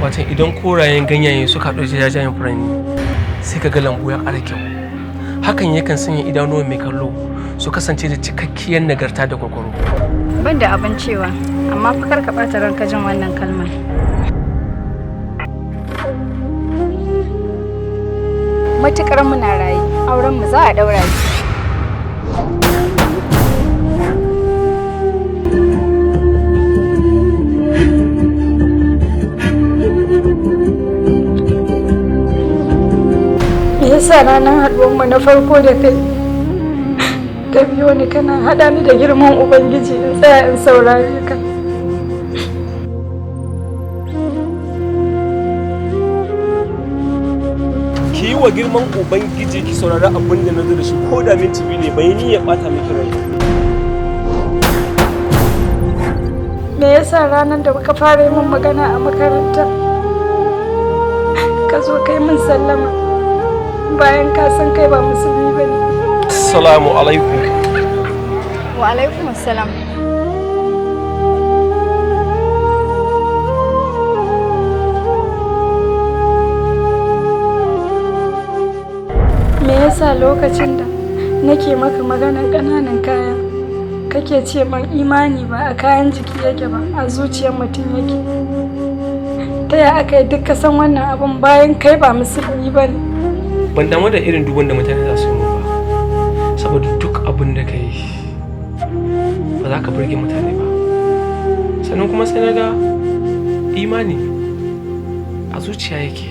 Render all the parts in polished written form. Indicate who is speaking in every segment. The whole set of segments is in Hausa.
Speaker 1: watan idan korayen ganyaye suka haɗu da jajayen furanni sai ka ga lambu ya ƙara kyau. Hakan yakan sanya idanuwan mai kallo su kasance da cikakkiyar nagarta da kwakwaro.
Speaker 2: Ban da abin cewa, amma fa kar ka ɓata ranka jin wannan kalmar. Matuƙar muna rayu, auren mu za a ɗaura shi. Me yasa ranar haɗuwar mu na farko da kai ka biyo ni kana haɗa ni da girman Ubangiji in tsaya in saurare ka?
Speaker 1: Ki yi wa girman Ubangiji ki saurari abin da na zo da shi ko da minti biyu ne bai ni ya ɓata miki rai.
Speaker 2: Me yasa ranar da ka fara yi min magana a makaranta ka zo kai min sallama bayan ka san kai ba musulmi ba ne?
Speaker 1: Assalamu alaikum.
Speaker 2: Wa alaikum assalam. Me yasa lokacin da nake maka maganar ƙananan kaya kake ce man imani ba a kayan jiki yake ba a zuciyar mutum yake? Ta ya aka yi duk ka san wannan abun bayan kai ba musulmi ba ne?
Speaker 1: Ban damu da irin dubban da mutane za su yi ba, saboda duk abin da ka yi ba za ka burge mutane ba. Sannan kuma sai na ga imani a zuciya yake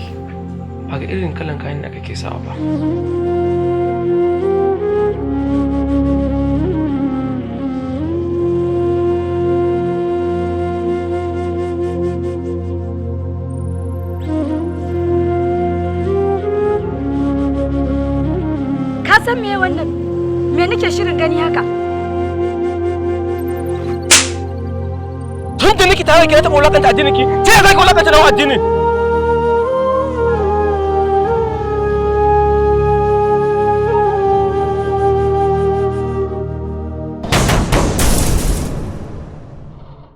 Speaker 1: ba ga irin kalan kayan da kake sawa ba.
Speaker 2: Ka san me wannan? Me nake shirin gani haka?
Speaker 1: Tun da nake tare da ke taɓa wulakanta addinin ki, ta yaya za ka wulakanta nawa addinin?